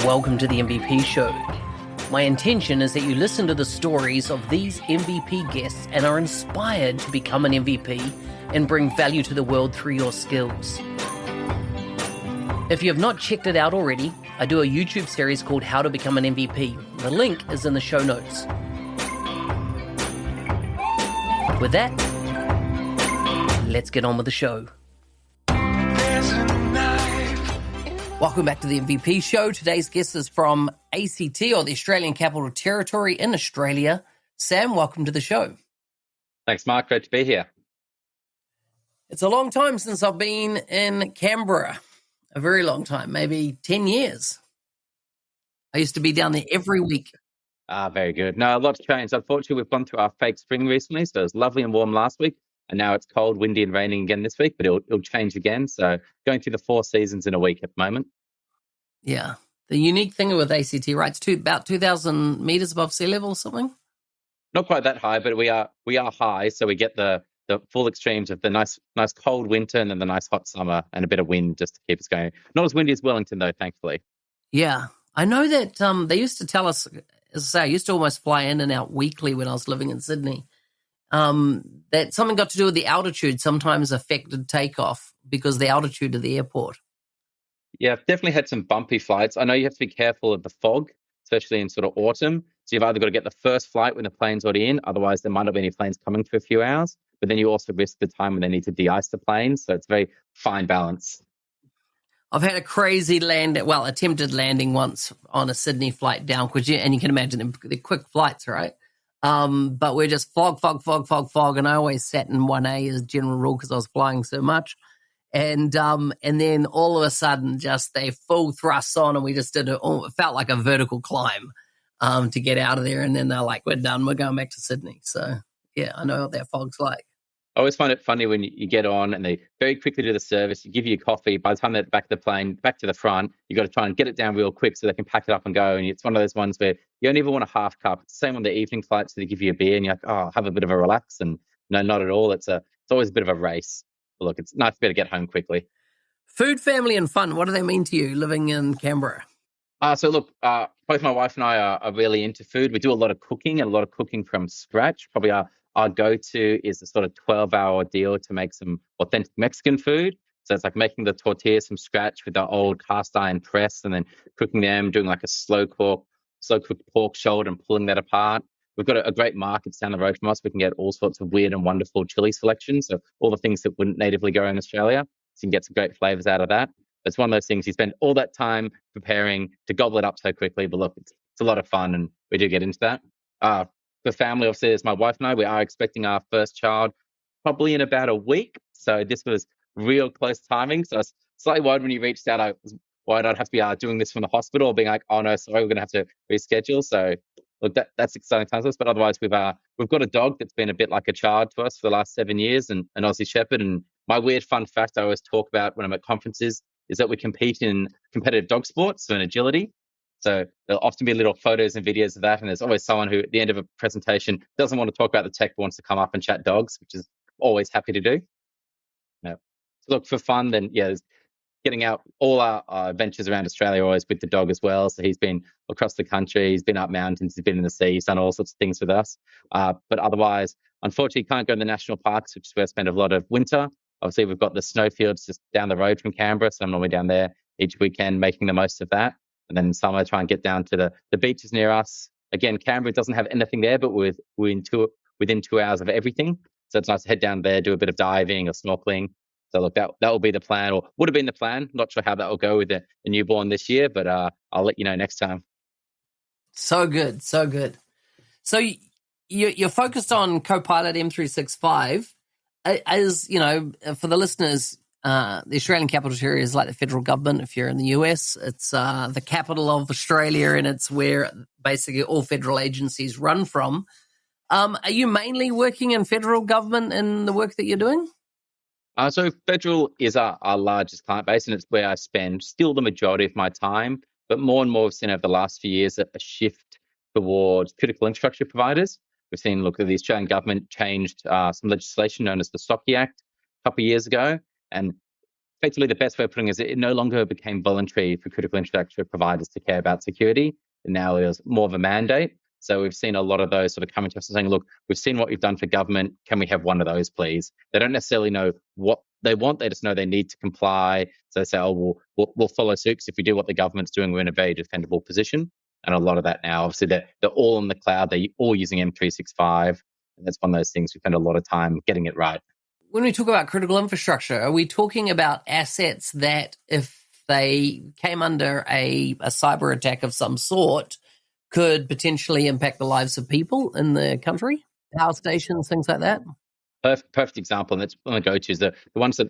welcome to the MVP Show. My intention is that you listen to the stories of these MVP guests and are inspired to become an MVP and bring value to the world through your skills. If you have not checked it out already, I do a YouTube series called How to Become an MVP. The link is in the show notes. With that, let's get on with the show. Welcome back to the MVP Show. Today's guest is from ACT, or the Australian Capital Territory in Australia. Sam, welcome to the show. Thanks, Mark. Great to be here. It's a long time since I've been in Canberra. A very long time, maybe 10 years. I used to be down there every week. Very good. No, a lot's changed. Unfortunately, we've gone through our fake spring recently, so it was lovely and warm last week, and now it's cold, windy, and raining again this week, but it'll change again. So going through the 4 seasons in a week at the moment. Yeah. The unique thing with ACT, right, it's about 2,000 meters above sea level or something? Not quite that high, but we are high, so we get the full extremes of the nice cold winter and then the nice hot summer and a bit of wind just to keep us going. Not as windy as Wellington, though, thankfully. Yeah. I know that they used to tell us, as I say, I used to almost fly in and out weekly when I was living in Sydney, that something got to do with the altitude sometimes affected takeoff because the altitude of the airport. Yeah, I've definitely had some bumpy flights. I know you have to be careful of the fog, especially in sort of autumn. So you've either got to get the first flight when the plane's already in, otherwise there might not be any planes coming for a few hours. But then you also risk the time when they need to de-ice the plane. So it's a very fine balance. I've had a crazy attempted landing once on a Sydney flight down, and you can imagine they're quick flights, right? But we're just fog. And I always sat in 1A as a general rule because I was flying so much. And then all of a sudden, just they full thrust on, and we just it felt like a vertical climb to get out of there. And then they're like, "We're done. We're going back to Sydney." So yeah, I know what that fog's like. I always find it funny when you get on and they very quickly do the service. You give you coffee. By the time they're back to the plane, back to the front, you got to try and get it down real quick so they can pack it up and go. And it's one of those ones where you don't even want a half cup. It's the same on the evening flights. So they give you a beer and you're like, "Oh, have a bit of a relax." And no, not at all. It's always a bit of a race. But look, it's nice to be able to get home quickly. Food, family, and fun. What do they mean to you living in Canberra? So look, both my wife and I are really into food. We do a lot of cooking and a lot of cooking from scratch. Probably our go-to is a sort of 12-hour ordeal to make some authentic Mexican food. So it's like making the tortillas from scratch with the old cast iron press and then cooking them, doing like a slow-cooked pork shoulder and pulling that apart. We've got a great market down the road from us. We can get all sorts of weird and wonderful chili selections. So all the things that wouldn't natively grow in Australia. So you can get some great flavors out of that. It's one of those things you spend all that time preparing to gobble it up so quickly. But look, it's a lot of fun and we do get into that. For family, obviously, as my wife and I, we are expecting our first child probably in about a week. So this was real close timing. So I was slightly worried when you reached out. I was worried I'd have to be doing this from the hospital, being like, "Oh no, sorry, we're going to have to reschedule." So look, that's exciting times for us. But otherwise, we've got a dog that's been a bit like a child to us for the last 7 years, and an Aussie Shepherd. And my weird fun fact I always talk about when I'm at conferences is that we compete in competitive dog sports, so in agility. So there'll often be little photos and videos of that. And there's always someone who at the end of a presentation doesn't want to talk about the tech, but wants to come up and chat dogs, which is always happy to do. Yeah. So look, for fun, then, yeah, getting out all our adventures around Australia always with the dog as well. So he's been across the country, he's been up mountains, he's been in the sea, he's done all sorts of things with us. But otherwise, unfortunately, can't go to the national parks, which is where I spend a lot of winter. Obviously, we've got the snowfields just down the road from Canberra, so I'm normally down there each weekend making the most of that. And then in summer, try and get down to the beaches near us. Again, Canberra doesn't have anything there, but we're within 2 hours of everything. So it's nice to head down there, do a bit of diving or snorkeling. So look, that will be the plan, or would have been the plan. Not sure how that will go with the newborn this year, but I'll let you know next time. So good. So you're focused on Copilot M365. As you know, for the listeners, the Australian Capital Territory is like the federal government. If you're in the US, it's the capital of Australia, and it's where basically all federal agencies run from. Are you mainly working in federal government in the work that you're doing? So federal is our largest client base, and it's where I spend still the majority of my time. But more and more, we've seen over the last few years a shift towards critical infrastructure providers. We've seen, look, the Australian government changed some legislation known as the SOCI Act a couple of years ago, and effectively the best way of putting it is it no longer became voluntary for critical infrastructure providers to care about security. And now it was more of a mandate. So we've seen a lot of those sort of coming to us and saying, look, we've seen what you've done for government. Can we have one of those, please? They don't necessarily know what they want. They just know they need to comply. So they say, oh, we'll follow suit, because if we do what the government's doing, we're in a very defendable position. And a lot of that now, obviously, they're all in the cloud. They're all using M365. And that's one of those things we spend a lot of time getting it right. When we talk about critical infrastructure, are we talking about assets that if they came under a cyber attack of some sort could potentially impact the lives of people in the country? Power stations, things like that? Perfect example, and that's one of the go-tos. The ones that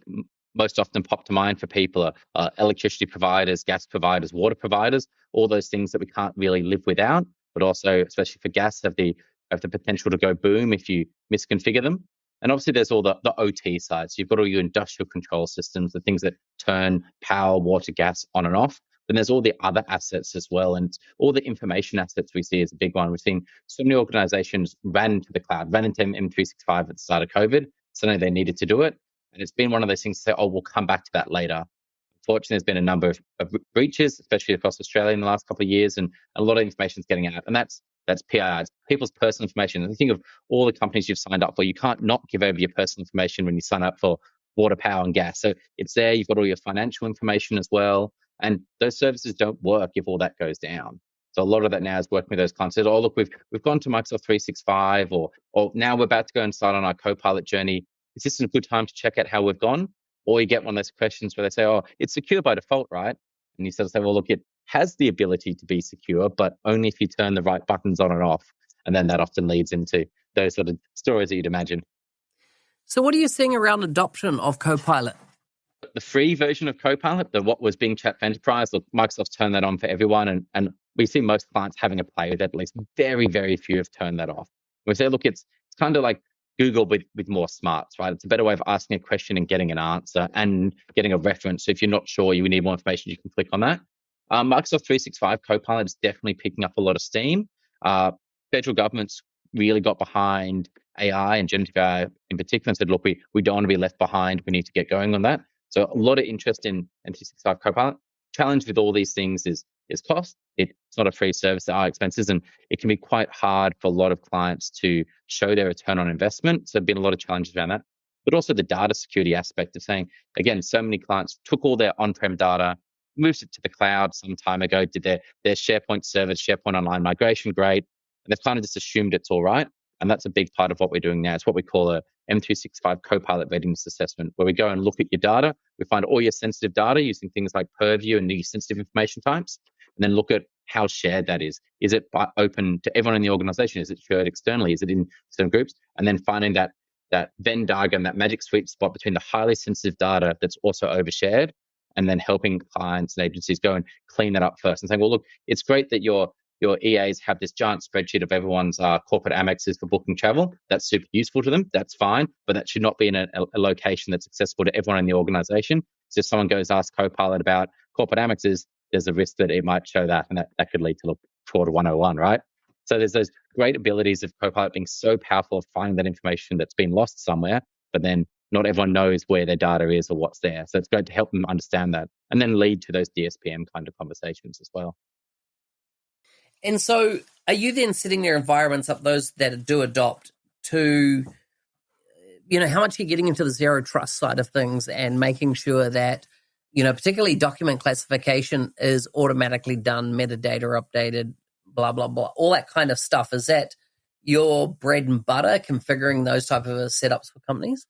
most often pop to mind for people are electricity providers, gas providers, water providers, all those things that we can't really live without, but also, especially for gas, have the potential to go boom if you misconfigure them. And obviously there's all the OT sides. You've got all your industrial control systems, the things that turn power, water, gas on and off. Then there's all the other assets as well. And all the information assets we see is a big one. We've seen so many organizations ran into the cloud, ran into M365 at the start of COVID. Suddenly they needed to do it. And it's been one of those things to say, oh, we'll come back to that later. Unfortunately, there's been a number of breaches, especially across Australia in the last couple of years, and a lot of information is getting out. And that's PII. It's people's personal information. And think of all the companies you've signed up for. You can't not give over your personal information when you sign up for water, power, and gas. So it's there. You've got all your financial information as well. And those services don't work if all that goes down. So a lot of that now is working with those clients. Oh, look, we've gone to Microsoft 365, or now we're about to go and start on our Copilot journey. Is this a good time to check out how we've gone? Or you get one of those questions where they say, oh, it's secure by default, right? And you sort of say, well, look, it has the ability to be secure, but only if you turn the right buttons on and off. And then that often leads into those sort of stories that you'd imagine. So what are you seeing around adoption of Copilot? The free version of Copilot, what was Bing Chat for Enterprise, look, Microsoft's turned that on for everyone. And we see most clients having a play with it. At least very, very few have turned that off. We say, look, it's kind of like Google with more smarts, right? It's a better way of asking a question and getting an answer and getting a reference. So if you're not sure, you need more information, you can click on that. Microsoft 365 Copilot is definitely picking up a lot of steam. Federal government's really got behind AI and generative AI in particular and said, look, we don't want to be left behind. We need to get going on that. So a lot of interest in 365 Copilot. Challenge with all these things is cost. It's not a free service. There are expenses, and it can be quite hard for a lot of clients to show their return on investment. So there have been a lot of challenges around that. But also the data security aspect of saying, again, so many clients took all their on-prem data, moved it to the cloud some time ago, did their SharePoint service, SharePoint Online migration, great. And they've kind of just assumed it's all right. And that's a big part of what we're doing now. It's what we call a M365 Copilot Readiness Assessment, where we go and look at your data. We find all your sensitive data using things like Purview and the sensitive information types, and then look at how shared that is. Is it open to everyone in the organization? Is it shared externally? Is it in certain groups? And then finding that Venn diagram, that magic sweet spot between the highly sensitive data that's also overshared, and then helping clients and agencies go and clean that up first and saying, well, look, it's great that your EAs have this giant spreadsheet of everyone's corporate Amexes for booking travel. That's super useful to them. That's fine, but that should not be in a location that's accessible to everyone in the organization. So if someone goes ask Copilot about corporate Amexes, there's a risk that it might show that, and that could lead to fraud 101, right? So there's those great abilities of Copilot being so powerful of finding that information that's been lost somewhere, but then not everyone knows where their data is or what's there. So it's great to help them understand that and then lead to those DSPM kind of conversations as well. And so are you then setting their environments up, those that do adopt, to, how much are you getting into the zero trust side of things and making sure that, particularly document classification is automatically done, metadata updated, blah, blah, blah, all that kind of stuff? Is that your bread and butter, configuring those type of setups for companies?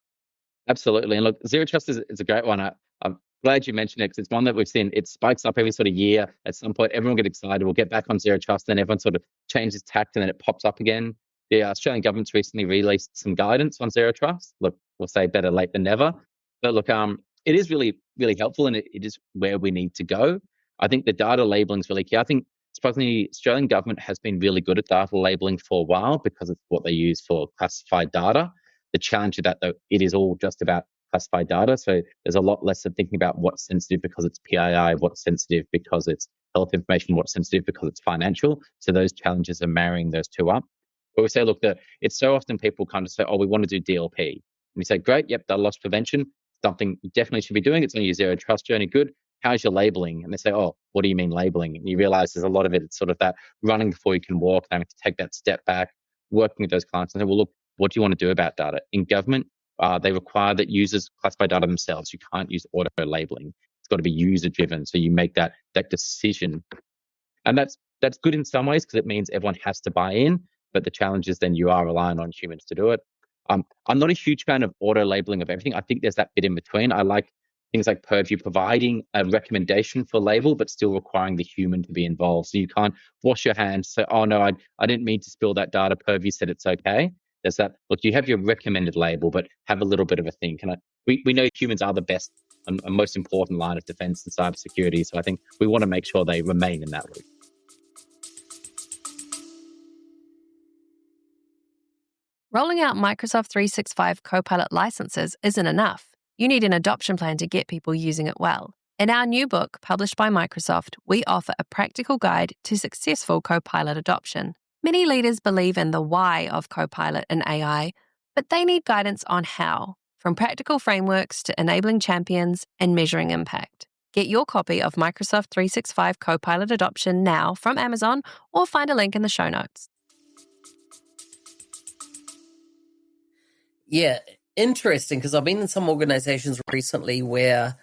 Absolutely. And look, zero trust is a great one. I'm glad you mentioned it, because it's one that we've seen. It spikes up every sort of year. At some point, everyone gets excited. We'll get back on zero trust. Then everyone sort of changes tact, and then it pops up again. The Australian government's recently released some guidance on zero trust. Look, we'll say better late than never. But look, it is really, really helpful, and it is where we need to go. I think the data labeling is really key. I think surprisingly, the Australian government has been really good at data labeling for a while because it's what they use for classified data. The challenge of that, though, it is all just about classified data. So there's a lot less of thinking about what's sensitive because it's PII, what's sensitive because it's health information, what's sensitive because it's financial. So those challenges are marrying those two up. But we say, look, it's so often people kind of say, oh, we want to do DLP. And we say, great, yep, data loss prevention. something you definitely should be doing. It's on your zero trust journey. Good. How's your labeling? And they say, oh, what do you mean labeling? And you realize there's a lot of it. It's sort of that running before you can walk, having to take that step back, working with those clients and say, well, look, what do you want to do about data? In government, they require that users classify data themselves. You can't use auto labeling. It's got to be user driven. So you make that decision. And that's good in some ways because it means everyone has to buy in. But the challenge is then you are relying on humans to do it. I'm not a huge fan of auto labeling of everything. I think there's that bit in between. I like things like Purview providing a recommendation for label, but still requiring the human to be involved. So you can't wash your hands, say, oh no, I didn't mean to spill that data. Purview said it's okay. There's that, look, you have your recommended label, but have a little bit of a think. And we know humans are the best and most important line of defense in cybersecurity. So I think we want to make sure they remain in that loop. Rolling out Microsoft 365 Copilot licenses isn't enough. You need an adoption plan to get people using it well. In our new book, published by Microsoft, we offer a practical guide to successful Copilot adoption. Many leaders believe in the why of Copilot and AI, but they need guidance on how, from practical frameworks to enabling champions and measuring impact. Get your copy of Microsoft 365 Copilot Adoption now from Amazon or find a link in the show notes. Yeah, interesting, because I've been in some organizations recently where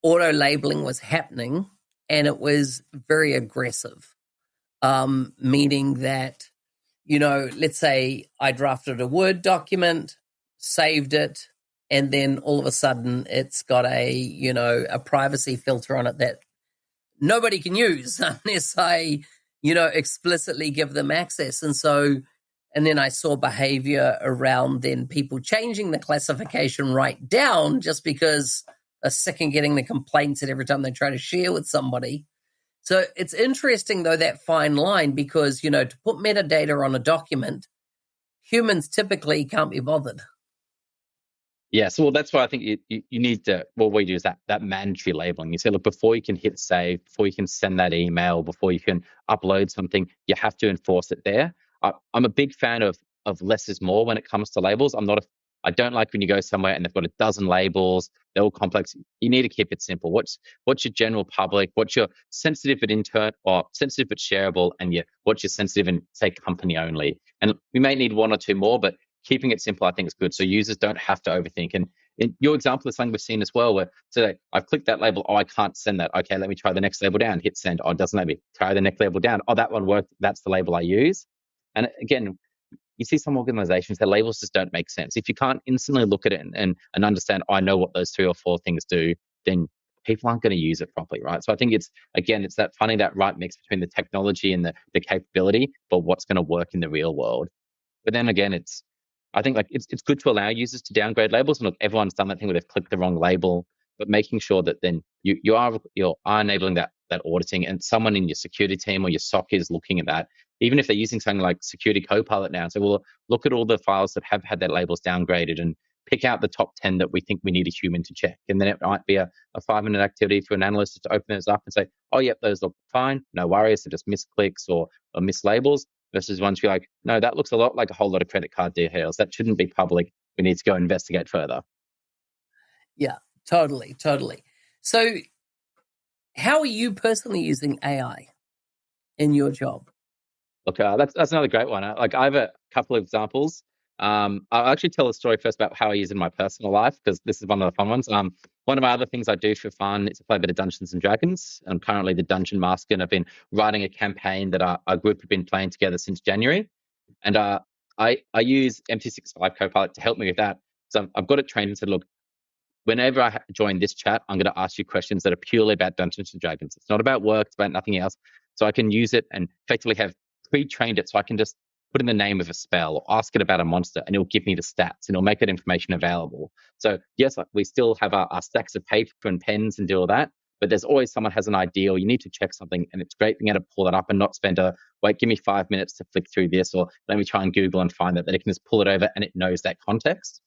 auto labeling was happening and it was very aggressive, meaning that, let's say I drafted a Word document, saved it, and then all of a sudden it's got a privacy filter on it that nobody can use unless I, explicitly give them access. And then I saw behavior around then people changing the classification right down just because they're sick of getting the complaints that every time they try to share with somebody. So it's interesting, though, that fine line, because, to put metadata on a document, humans typically can't be bothered. Yeah, so that's why I think you need to, what we do is that mandatory labeling. You say, look, before you can hit save, before you can send that email, before you can upload something, you have to enforce it there. I'm a big fan of less is more when it comes to labels. I don't like when you go somewhere and they've got a dozen labels, they're all complex. You need to keep it simple. What's your general public? What's your sensitive but intern or sensitive but shareable, and what's your sensitive and say company only? And we may need one or two more, but keeping it simple, I think, is good. So users don't have to overthink. And in your example is something we've seen as well, where today I've clicked that label. Oh, I can't send that. Okay, let me try the next label down. Hit send. Oh, it doesn't let me. Try the next label down. Oh, that one worked. That's the label I use. And again, you see some organizations, their labels just don't make sense. If you can't instantly look at it and understand, I know what those 3 or 4 things do, then people aren't going to use it properly, right? So I think it's finding that right mix between the technology and the capability, but what's going to work in the real world. But then again, it's good to allow users to downgrade labels. And look, everyone's done that thing where they've clicked the wrong label, but making sure that then you are enabling that auditing, and someone in your security team or your SOC is looking at that. Even if they're using something like Security Copilot now, so we'll look at all the files that have had their labels downgraded and pick out the top 10 that we think we need a human to check. And then it might be a 5-minute activity for an analyst to open those up and say, oh, yep, those look fine. No worries. They're just misclicks or mislabels. Versus once you're like, no, that looks a lot like a whole lot of credit card details. That shouldn't be public. We need to go investigate further. Yeah, totally. So how are you personally using AI in your job? Look, that's another great one. I have a couple of examples. I'll actually tell a story first about how I use it in my personal life, because this is one of the fun ones. One of my other things I do for fun is to play a bit of Dungeons and Dragons. I'm currently the Dungeon Master, and I've been writing a campaign that our group have been playing together since January. And I use M365 Copilot to help me with that. So I've got it trained and said, look, whenever I join this chat, I'm going to ask you questions that are purely about Dungeons and Dragons. It's not about work, it's about nothing else. So I can use it and effectively have pre-trained it, so I can just put in the name of a spell or ask it about a monster, and it'll give me the stats and it'll make that information available. So yes, we still have our stacks of paper and pens and do all that, but there's always someone has an idea or you need to check something, and it's great being able to pull that up and not spend wait, give me 5 minutes to flick through this, or let me try and Google and find that it can just pull it over and it knows that context.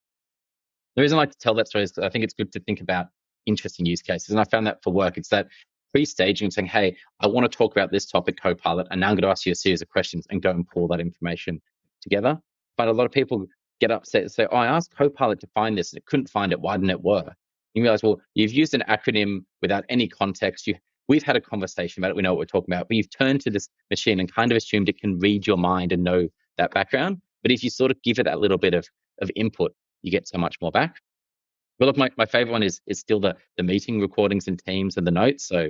The reason I like to tell that story is because I think it's good to think about interesting use cases. And I found that for work, it's that pre-staging and saying, hey, I want to talk about this topic, Copilot, and now I'm going to ask you a series of questions and go and pull that information together. But a lot of people get upset and say, oh, I asked Copilot to find this and it couldn't find it. Why didn't it work? You realize, well, you've used an acronym without any context. We've had a conversation about it. We know what we're talking about, but you've turned to this machine and kind of assumed it can read your mind and know that background. But if you sort of give it that little bit of input, you get so much more back. But look, my favorite one is still the meeting recordings and Teams and the notes. So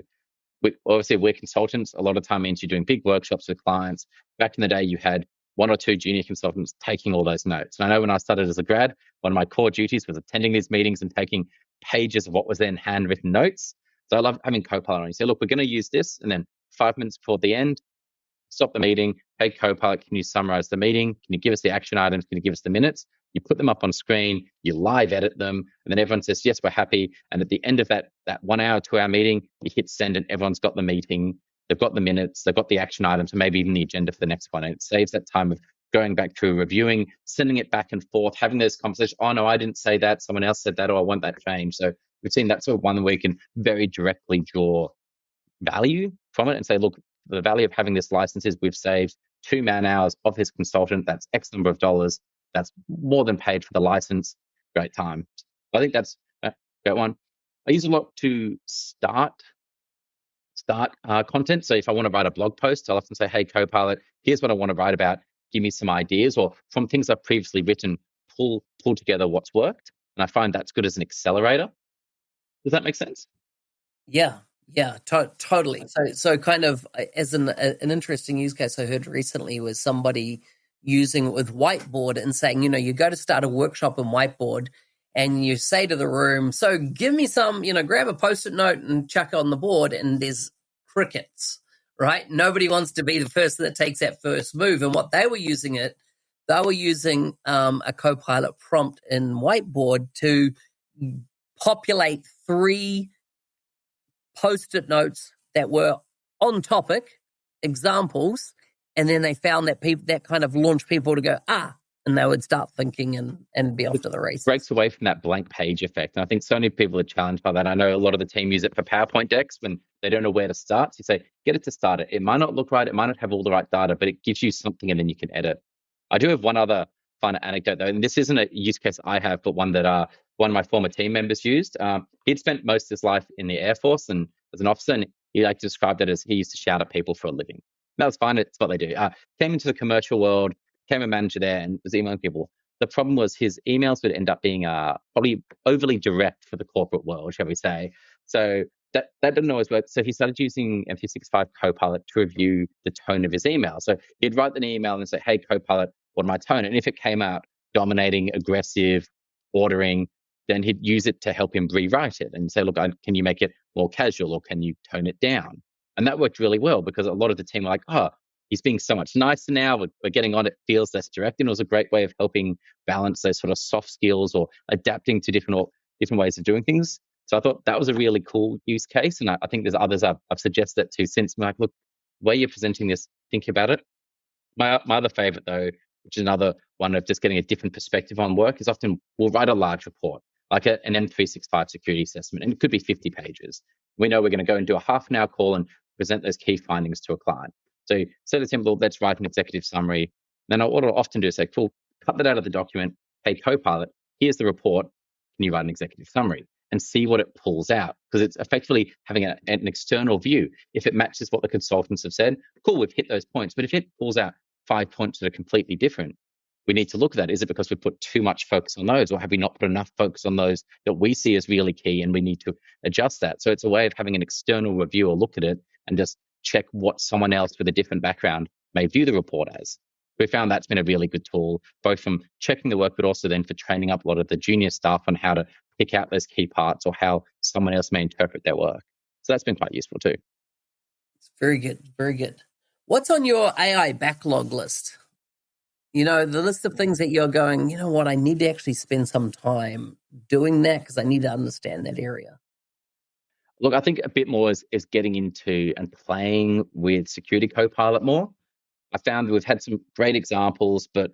obviously we're consultants. A lot of time means you're doing big workshops with clients. Back in the day, you had 1 or 2 junior consultants taking all those notes. And I know when I started as a grad, one of my core duties was attending these meetings and taking pages of what was then handwritten notes. So I love having Copilot on. You say, look, we're going to use this. And then 5 minutes before the end, stop the meeting. Hey, Copilot, can you summarize the meeting? Can you give us the action items? Can you give us the minutes? You put them up on screen, you live edit them, and then everyone says, yes, we're happy. And at the end of that 1 hour, 2 hour meeting, you hit send and everyone's got the meeting. They've got the minutes, they've got the action items, and maybe even the agenda for the next one. And it saves that time of going back through, reviewing, sending it back and forth, having those conversations. Oh, no, I didn't say that. Someone else said that, or I want that changed. So we've seen that sort of one where you can very directly draw value from it and say, look, the value of having this license is we've saved 2 man hours of his consultant. That's X number of dollars. That's more than paid for the license. Great time. I think that's a great one. I use a lot to start content. So if I want to write a blog post, I'll often say, hey, Copilot, here's what I want to write about. Give me some ideas, or from things I've previously written, pull together what's worked. And I find that's good as an accelerator. Does that make sense? Yeah, totally. So kind of as an interesting use case I heard recently was somebody using it with whiteboard and saying, you go to start a workshop in whiteboard and you say to the room, so give me some, grab a Post-it note and chuck it on the board, and there's crickets, right? Nobody wants to be the person that takes that first move. And what they were using a Copilot prompt in whiteboard to populate 3 Post-it notes that were on topic, examples, and then they found that that kind of launched people to go, and they would start thinking and be off to the races. Breaks away from that blank page effect. And I think so many people are challenged by that. I know a lot of the team use it for PowerPoint decks when they don't know where to start. So you say, get it to start it. It might not look right. It might not have all the right data, but it gives you something and then you can edit. I do have one other fun anecdote though, and this isn't a use case I have, but one that one of my former team members used. He'd spent most of his life in the Air Force and as an officer, and he liked to describe that as he used to shout at people for a living. That was fine. It's what they do. Came into the commercial world, became a manager there, and was emailing people. The problem was his emails would end up being probably overly direct for the corporate world, shall we say. So that didn't always work. So he started using M365 Copilot to review the tone of his email. So he'd write an email and say, hey, Copilot, what my tone? And if it came out dominating, aggressive, ordering, then he'd use it to help him rewrite it and say, look, can you make it more casual or can you tone it down? And that worked really well because a lot of the team were like, oh, he's being so much nicer now. We're getting on it, feels less direct. And it was a great way of helping balance those sort of soft skills or adapting to different ways of doing things. So I thought that was a really cool use case. And I think there's others I've suggested that to since. I'm like, look, the way you're presenting this, think about it. My other favorite, though, which is another one of just getting a different perspective on work, is often we'll write a large report, like an M365 security assessment, and it could be 50 pages. We know we're going to go and do a half an hour call and present those key findings to a client. So say the simple, let's write an executive summary. Then what I'll often do is say, cool, cut that out of the document. Hey, Copilot, here's the report. Can you write an executive summary? And see what it pulls out, because it's effectively having an external view. If it matches what the consultants have said, cool, we've hit those points. But if it pulls out 5 points that are completely different, we need to look at that. Is it because we put too much focus on those, or have we not put enough focus on those that we see as really key and we need to adjust that? So it's a way of having an external reviewer look at it and just check what someone else with a different background may view the report as. We found that's been a really good tool, both from checking the work, but also then for training up a lot of the junior staff on how to pick out those key parts or how someone else may interpret their work. So that's been quite useful too. It's very good, very good. What's on your AI backlog list? The list of things that you're going, you know what, I need to actually spend some time doing that because I need to understand that area. Look, I think a bit more is getting into and playing with Security Copilot more. I found we've had some great examples, but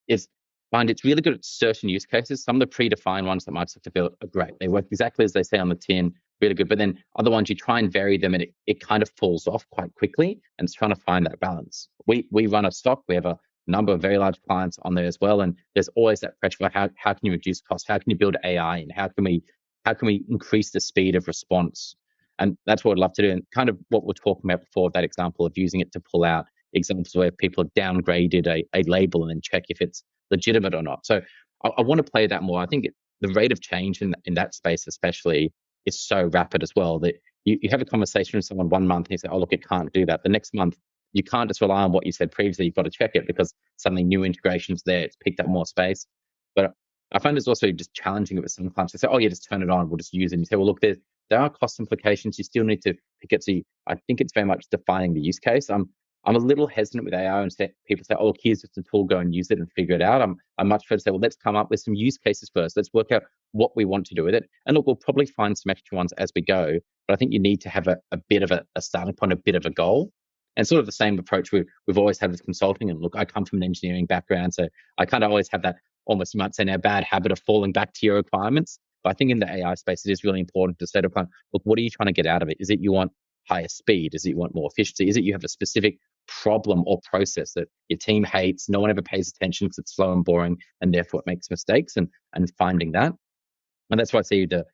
it's really good at certain use cases. Some of the predefined ones that Microsoft have built are great. They work exactly as they say on the tin, really good. But then other ones, you try and vary them and it kind of falls off quite quickly, and it's trying to find that balance. We run a stock. We have a number of very large clients on there as well. And there's always that pressure for how can you reduce costs? How can you build AI? And how can we increase the speed of response? And that's what I'd love to do. And kind of what we're talking about before, that example of using it to pull out examples where people have downgraded a label and then check if it's legitimate or not. So I want to play that more. I think the rate of change in that space especially is so rapid as well that you have a conversation with someone 1 month and you say, oh, look, it can't do that. The next month, you can't just rely on what you said previously. You've got to check it because suddenly new integrations there. It's picked up more space. But I find it's also just challenging it with some clients. They say, oh, yeah, just turn it on. We'll just use it. And you say, well, look, there are cost implications. You still need to pick it. So I think it's very much defining the use case. I'm a little hesitant with AI and people say, oh, look, here's just a tool, go and use it and figure it out. I'm much prefer to say, well, let's come up with some use cases first. Let's work out what we want to do with it. And look, we'll probably find some extra ones as we go. But I think you need to have a bit of a starting point, a bit of a goal. And sort of the same approach we've always had with consulting. And look, I come from an engineering background, so I kind of always have that, almost you might say now, bad habit of falling back to your requirements. But I think in the AI space, it is really important to set up, look, what are you trying to get out of it? Is it you want higher speed? Is it you want more efficiency? Is it you have a specific problem or process that your team hates, no one ever pays attention because it's slow and boring, and therefore it makes mistakes, and finding that. And that's why I see the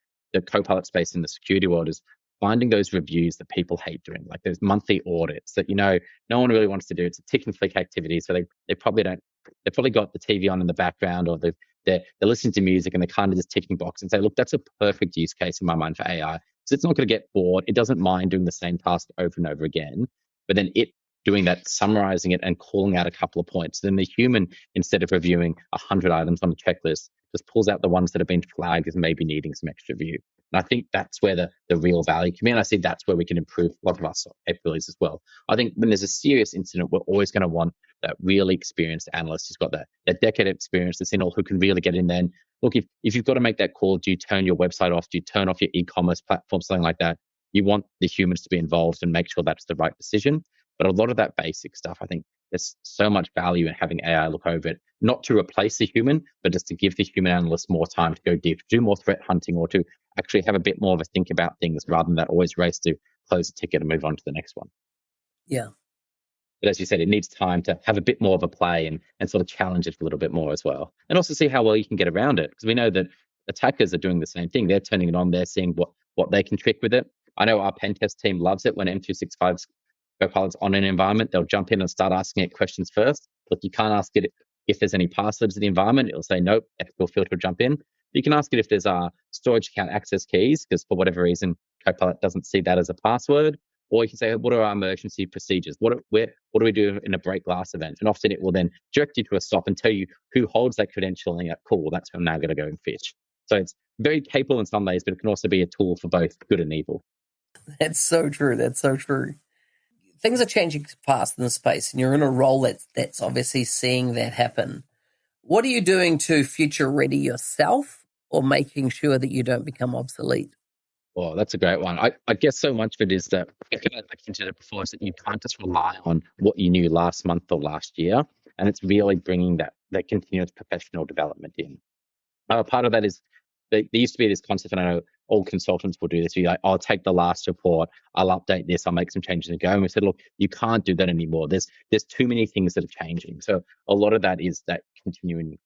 Copilot space in the security world is finding those reviews that people hate doing, like those monthly audits that, no one really wants to do. It's a tick and flick activity. So they probably don't, they've probably got the TV on in the background, or they're listening to music and they're kind of just ticking box and say, look, that's a perfect use case in my mind for AI. So it's not going to get bored. It doesn't mind doing the same task over and over again, but then it doing that, summarizing it and calling out a couple of points. Then the human, instead of reviewing 100 items on the checklist, just pulls out the ones that have been flagged as maybe needing some extra view. And I think that's where the real value can be. And I see that's where we can improve a lot of our capabilities as well. I think when there's a serious incident, we're always going to want that really experienced analyst who's got that decade of experience, that's in all, who can really get in there. And look, if you've got to make that call, do you turn your website off? Do you turn off your e-commerce platform? Something like that. You want the humans to be involved and make sure that's the right decision. But a lot of that basic stuff, I think there's so much value in having AI look over it, not to replace the human, but just to give the human analyst more time to go deep, to do more threat hunting, or to actually have a bit more of a think about things rather than that always race to close a ticket and move on to the next one. Yeah. But as you said, it needs time to have a bit more of a play and sort of challenge it a little bit more as well. And also see how well you can get around it. Because we know that attackers are doing the same thing. They're turning it on. They're seeing what they can trick with it. I know our pen test team loves it when M365's Copilot's on an environment. They'll jump in and start asking it questions first. Look, you can't ask it if there's any passwords in the environment. It'll say, nope, ethical filter will jump in. You can ask it if there's storage account access keys, because for whatever reason, Copilot doesn't see that as a password. Or you can say, what are our emergency procedures? What do we do in a break glass event? And often it will then direct you to a stop and tell you who holds that credential. And you're like, cool, that's who I'm now going to go and fish. So it's very capable in some ways, but it can also be a tool for both good and evil. That's so true. That's so true. Things are changing fast in the space, and you're in a role that's obviously seeing that happen. What are you doing to future ready yourself, or making sure that you don't become obsolete? Oh, that's a great one. I guess so much of it is that, like I hinted at before, is that you can't just rely on what you knew last month or last year. And it's really bringing that continuous professional development in. Part of that is, there used to be this concept, and I know all consultants will do this. You're like, I'll take the last report, I'll update this, I'll make some changes and go. And we said, look, you can't do that anymore. There's too many things that are changing. So a lot of that is that continuing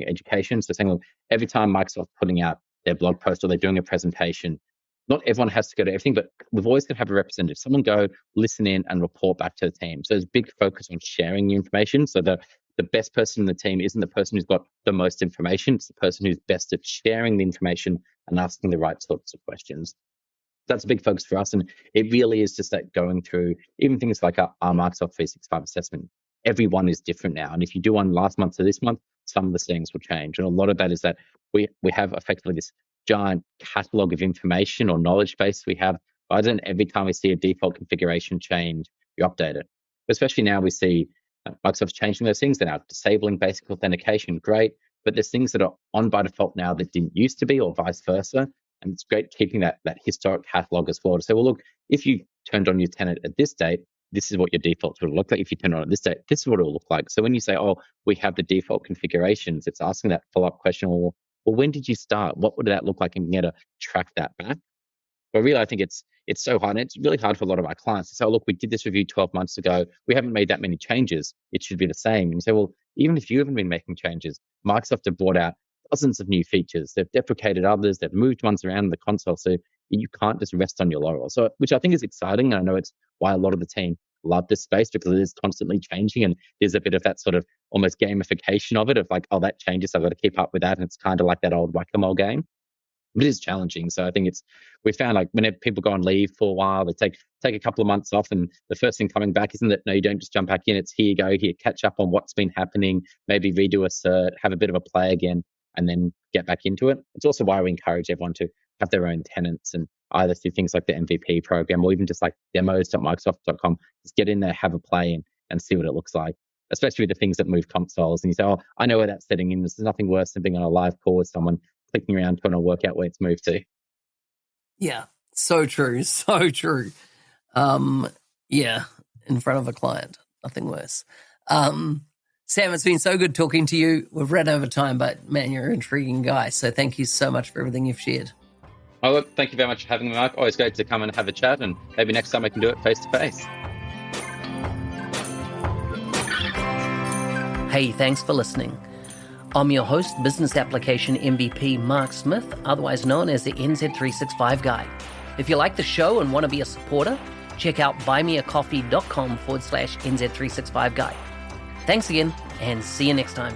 education. So saying, look, every time Microsoft's putting out their blog post or they're doing a presentation, not everyone has to go to everything, but we've always got to have a representative. Someone go, listen in, and report back to the team. So there's a big focus on sharing the information. So the best person in the team isn't the person who's got the most information. It's the person who's best at sharing the information and asking the right sorts of questions. That's a big focus for us. And it really is just that going through even things like our Microsoft 365 assessment. Everyone is different now. And if you do one last month to this month, some of the settings will change. And a lot of that is that we have effectively this giant catalog of information or knowledge base we have. But then every time we see a default configuration change, you update it. But especially now we see Microsoft's changing those things. They're now disabling basic authentication. Great. But there's things that are on by default now that didn't used to be, or vice versa. And it's great keeping that historic catalog as well to say, well, look, if you turned on your tenant at this date, this is what your defaults would look like. If you turn on at this date, this is what it will look like. So when you say, oh, we have the default configurations, it's asking that follow-up question, well, when did you start? What would that look like? And you get to track that back. But really, I think it's so hard. And it's really hard for a lot of our clients to say, oh, look, we did this review 12 months ago. We haven't made that many changes. It should be the same. And you say, well, even if you haven't been making changes, Microsoft have brought out dozens of new features. They've deprecated others. They've moved ones around in the console. So you can't just rest on your laurels. So, which I think is exciting. And I know it's why a lot of the team love this space, because it is constantly changing. And there's a bit of that sort of almost gamification of it, of like, oh, that changes, I've got to keep up with that. And it's kind of like that old whack-a-mole game. But it is challenging. So I think we found like whenever people go on leave for a while, they take a couple of months off, and the first thing coming back isn't that, no, you don't just jump back in. It's here you go, here, catch up on what's been happening, maybe redo a cert, have a bit of a play again, and then get back into it. It's also why we encourage everyone to have their own tenants, and either through things like the MVP program or even just like demos.microsoft.com, just get in there, have a play and see what it looks like, especially with the things that move consoles. And you say, oh, I know where that's setting in. There's nothing worse than being on a live call with someone clicking around trying to work out where it's moved to. Yeah, so true, so true. Yeah, in front of a client, nothing worse. Sam, it's been so good talking to you. We've ran over time, but man, you're an intriguing guy. So thank you so much for everything you've shared. Oh, look, thank you very much for having me, Mike. Always great to come and have a chat, and maybe next time I can do it face to face. Hey, thanks for listening. I'm your host, Business Application MVP Mark Smith, otherwise known as the NZ365 Guy. If you like the show and want to be a supporter, check out buymeacoffee.com/NZ365 Guy. Thanks again, and see you next time.